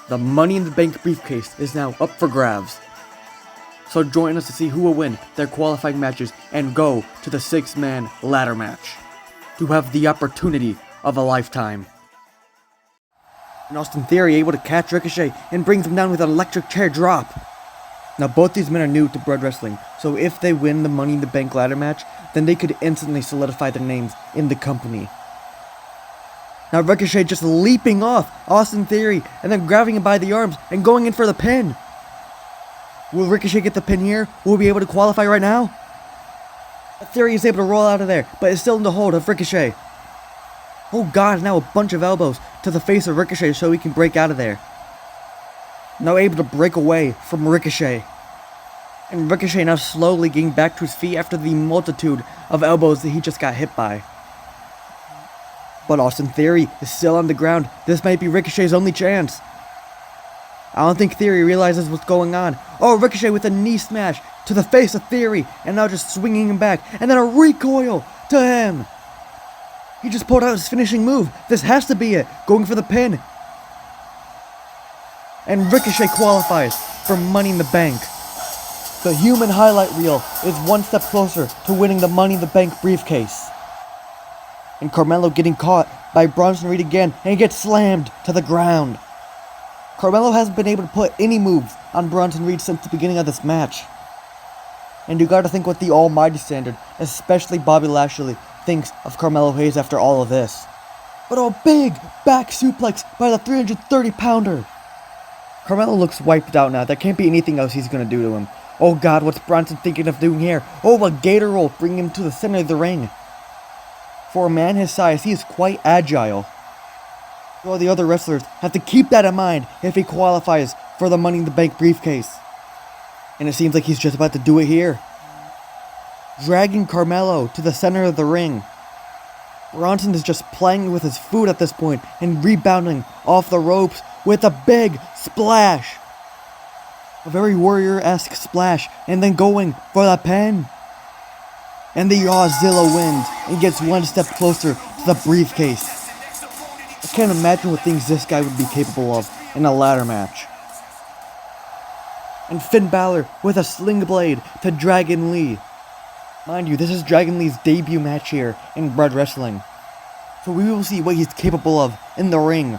The Money in the Bank briefcase is now up for grabs. So join us to see who will win their qualifying matches and go to the 6-man ladder match to have the opportunity of a lifetime. And Austin Theory able to catch Ricochet and brings him down with an electric chair drop. Now both these men are new to Pro Wrestling, so if they win the Money in the Bank ladder match, then they could instantly solidify their names in the company. Now Ricochet just leaping off Austin Theory and then grabbing him by the arms and going in for the pin. Will Ricochet get the pin here? Will he be able to qualify right now? Theory is able to roll out of there, but is still in the hold of Ricochet. Oh god, now a bunch of elbows to the face of Ricochet so he can break out of there. Now able to break away from Ricochet. And Ricochet now slowly getting back to his feet after the multitude of elbows that he just got hit by. But Austin Theory is still on the ground. This might be Ricochet's only chance. I don't think Theory realizes what's going on. Oh, Ricochet with a knee smash to the face of Theory, and now just swinging him back, and then a recoil to him. He just pulled out his finishing move. This has to be it. Going for the pin. And Ricochet qualifies for Money in the Bank. The human highlight reel is one step closer to winning the Money in the Bank briefcase. And Carmelo getting caught by Bronson Reed again and gets slammed to the ground. Carmelo hasn't been able to put any moves on Bronson Reed since the beginning of this match. And you gotta think what the almighty standard, especially Bobby Lashley, thinks of Carmelo Hayes after all of this. But a big back suplex by the 330-pounder. Carmelo looks wiped out now. There can't be anything else he's gonna do to him. Oh god, what's Bronson thinking of doing here? Oh, a gator roll, bringing him to the center of the ring. For a man his size, he is quite agile. All the other wrestlers have to keep that in mind if he qualifies for the Money in the Bank briefcase. And it seems like he's just about to do it here. Dragging Carmelo to the center of the ring. Bronson is just playing with his food at this point and rebounding off the ropes with a big splash. A very Warrior-esque splash, and then going for the pin. And the Ozilla wins and gets one step closer to the briefcase. I can't imagine what things this guy would be capable of in a ladder match. And Finn Balor with a sling blade to Dragon Lee. Mind you, this is Dragon Lee's debut match here in Pro Wrestling. So we will see what he's capable of in the ring.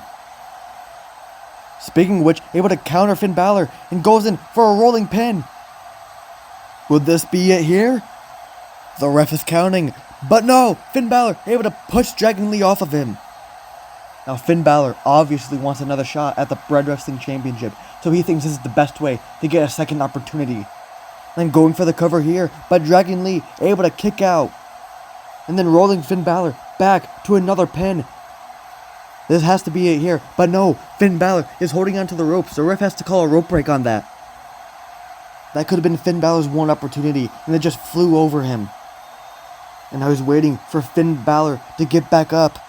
Speaking of which, able to counter Finn Balor and goes in for a rolling pin. Would this be it here? The ref is counting, but no! Finn Balor able to push Dragon Lee off of him. Now Finn Balor obviously wants another shot at the Pro Wrestling Championship, so he thinks this is the best way to get a second opportunity. Then going for the cover here, but Dragon Lee able to kick out. And then rolling Finn Balor back to another pin. This has to be it here, but no, Finn Balor is holding onto the ropes. The ref has to call a rope break on that. That could have been Finn Balor's one opportunity, and it just flew over him. And now he's waiting for Finn Balor to get back up.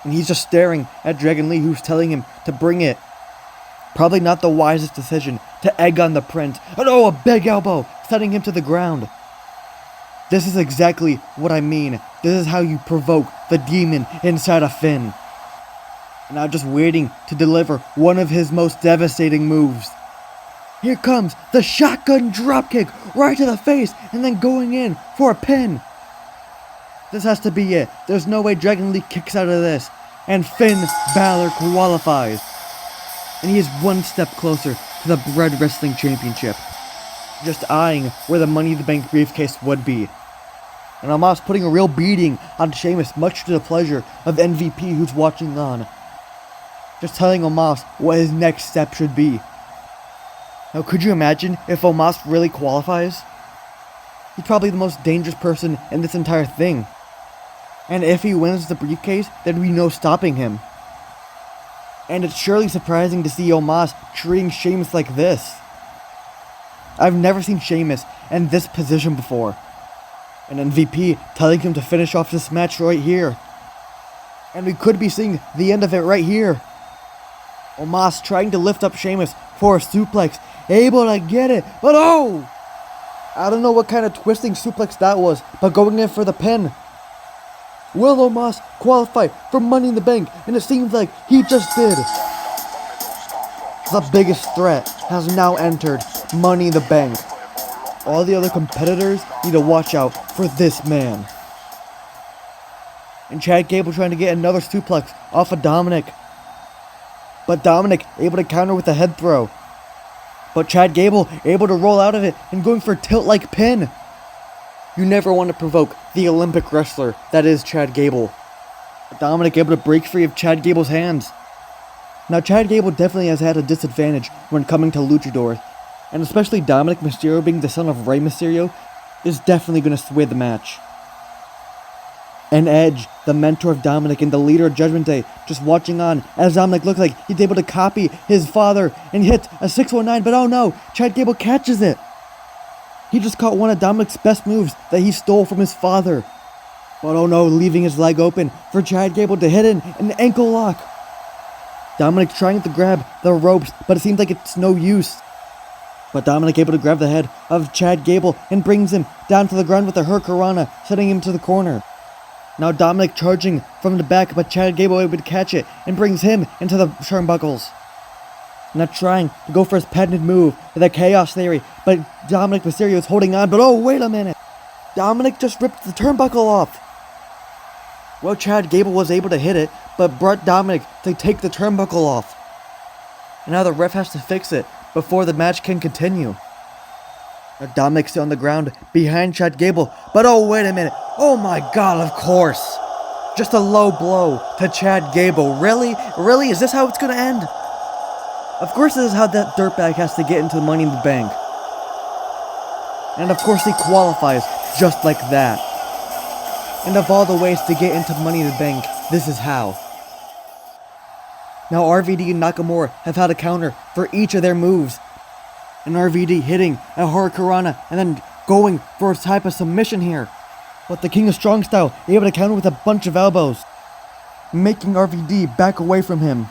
And he's just staring at Dragon Lee, who's telling him to bring it. Probably not the wisest decision to egg on the Prince. And oh, a big elbow, setting him to the ground. This is exactly what I mean. This is how you provoke the demon inside of Finn. And now just waiting to deliver one of his most devastating moves. Here comes the shotgun dropkick right to the face and then going in for a pin. This has to be it. There's no way Dragon Lee kicks out of this. And Finn Balor qualifies. And he is one step closer to the Pro Wrestling Championship. Just eyeing where the Money in the Bank briefcase would be. And Omos putting a real beating on Sheamus, much to the pleasure of MVP who's watching on. Just telling Omos what his next step should be. Now could you imagine if Omos really qualifies? He's probably the most dangerous person in this entire thing. And if he wins the briefcase, there'd be no stopping him. And it's surely surprising to see Omos treating Sheamus like this. I've never seen Sheamus in this position before. And MVP telling him to finish off this match right here. And we could be seeing the end of it right here. Omos trying to lift up Sheamus for a suplex. Able to get it, but oh! I don't know what kind of twisting suplex that was, but going in for the pin. Will Omos qualify for Money in the Bank? And it seems like he just did. The biggest threat has now entered Money in the Bank. All the other competitors need to watch out for this man. And Chad Gable trying to get another suplex off of Dominic. But Dominic able to counter with a head throw. But Chad Gable able to roll out of it and going for a tilt-like pin. You never want to provoke the Olympic wrestler that is Chad Gable. But Dominic able to break free of Chad Gable's hands. Now Chad Gable definitely has had a disadvantage when coming to luchadors. And especially Dominic Mysterio being the son of Rey Mysterio is definitely going to sway the match. And Edge, the mentor of Dominic and the leader of Judgment Day, just watching on as Dominic looks like he's able to copy his father and hit a 619, but oh no, Chad Gable catches it. He just caught one of Dominic's best moves that he stole from his father. But oh no, leaving his leg open for Chad Gable to hit in an ankle lock. Dominic trying to grab the ropes, but it seems like it's no use. But Dominic able to grab the head of Chad Gable and brings him down to the ground with a Hurricanrana, sending him to the corner. Now Dominic charging from the back, but Chad Gable able to catch it and brings him into the turnbuckles. Now trying to go for his patented move, the Chaos Theory, but Dominic Mysterio is holding on, but oh, wait a minute. Dominic just ripped the turnbuckle off. Well, Chad Gable was able to hit it, but brought Dominic to take the turnbuckle off. And now the ref has to fix it before the match can continue. Now Dominic's on the ground behind Chad Gable, but oh, wait a minute. Oh my god, of course. Just a low blow to Chad Gable. Really? Really? Is this how it's going to end? Of course this is how that dirtbag has to get into Money in the Bank. And of course he qualifies just like that. And of all the ways to get into Money in the Bank, this is how. Now RVD and Nakamura have had a counter for each of their moves. And RVD hitting a Hurricanrana and then going for a type of submission here. But the King of Strong Style able to counter with a bunch of elbows, making RVD back away from him.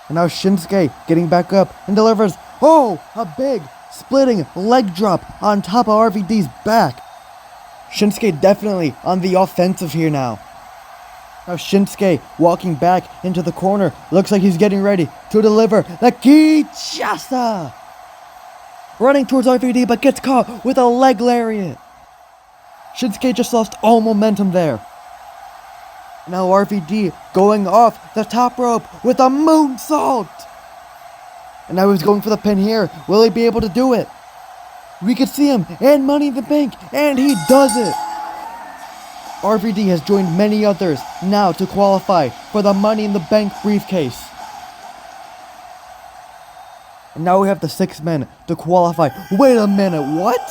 And now Shinsuke getting back up and delivers, oh, a big splitting leg drop on top of RVD's back. Shinsuke definitely on the offensive here now. Now Shinsuke walking back into the corner. Looks like he's getting ready to deliver the Kinshasa. Running towards RVD, but gets caught with a leg lariat. Shinsuke just lost all momentum there. Now RVD going off the top rope with a moonsault. And now he's going for the pin here. Will he be able to do it? We could see him and Money in the Bank, and he does it. RVD has joined many others now to qualify for the Money in the Bank briefcase. And now we have the 6 men to qualify. Wait a minute, what?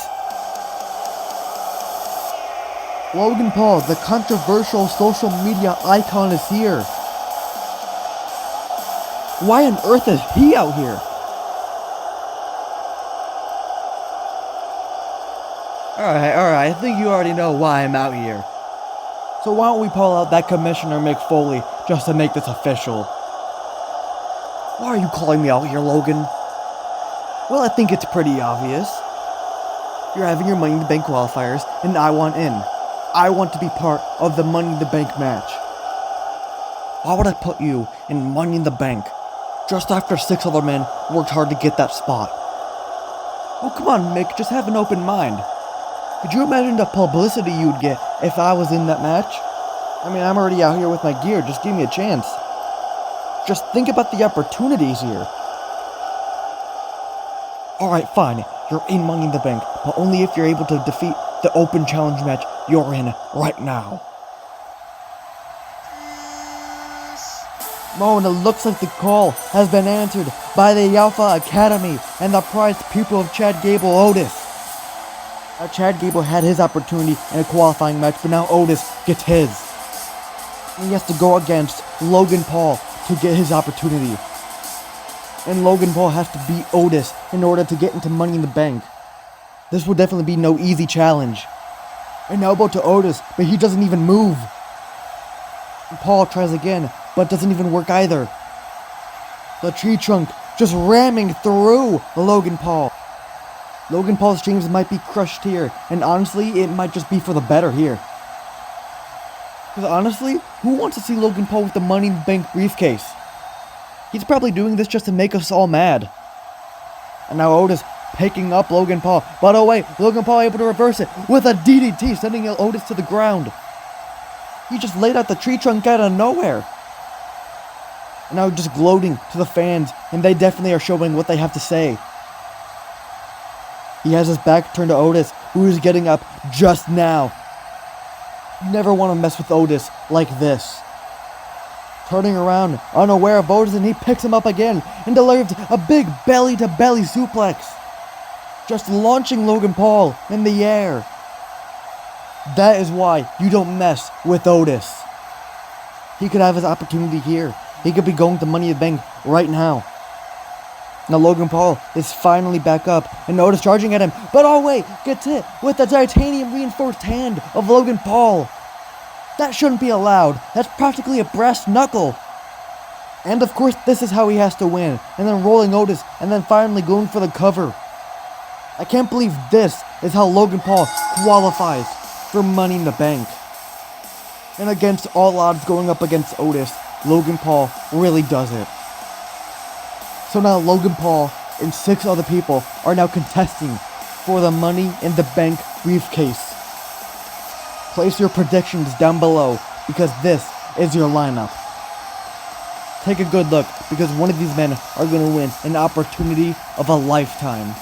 Logan Paul, the controversial social media icon, is here. Why on earth is he out here? Alright, I think you already know why I'm out here. So why don't we pull out that Commissioner Mick Foley just to make this official? Why are you calling me out here, Logan? Well, I think it's pretty obvious. You're having your Money in the Bank qualifiers, and I want in. I want to be part of the Money in the Bank match. Why would I put you in Money in the Bank just after 6 other men worked hard to get that spot? Oh, come on, Mick, just have an open mind. Could you imagine the publicity you'd get if I was in that match? I mean, I'm already out here with my gear, just give me a chance. Just think about the opportunities here. Alright, fine, you're in Money in the Bank, but only if you're able to defeat the open challenge match you're in right now. Oh, and it looks like the call has been answered by the Alpha Academy and the prized pupil of Chad Gable, Otis. Now, Chad Gable had his opportunity in a qualifying match, but now Otis gets his. And he has to go against Logan Paul to get his opportunity. And Logan Paul has to beat Otis in order to get into Money in the Bank. This will definitely be no easy challenge. An elbow to Otis, but he doesn't even move. And Paul tries again, but doesn't even work either. The tree trunk just ramming through Logan Paul. Logan Paul's dreams might be crushed here, and honestly, it might just be for the better here. Because honestly, who wants to see Logan Paul with the Money in the Bank briefcase? He's probably doing this just to make us all mad. And now Otis picking up Logan Paul. But oh wait, Logan Paul able to reverse it with a DDT, sending Otis to the ground. He just laid out the tree trunk out of nowhere. And now just gloating to the fans, and they definitely are showing what they have to say. He has his back turned to Otis, who is getting up just now. You never want to mess with Otis like this. Turning around, unaware of Otis, and he picks him up again and delivers a big belly-to-belly suplex. Just launching Logan Paul in the air. That is why you don't mess with Otis. He could have his opportunity here. He could be going to Money in the Bank right now. Now Logan Paul is finally back up, and Otis charging at him, but oh wait, gets hit with the titanium reinforced hand of Logan Paul. That shouldn't be allowed. That's practically a brass knuckle. And of course this is how he has to win, and then rolling Otis, and then finally going for the cover. I can't believe this is how Logan Paul qualifies for Money in the Bank. And against all odds going up against Otis, Logan Paul really does it. So now Logan Paul and 6 other people are now contesting for the Money in the Bank briefcase. Place your predictions down below because this is your lineup. Take a good look because one of these men are going to win an opportunity of a lifetime.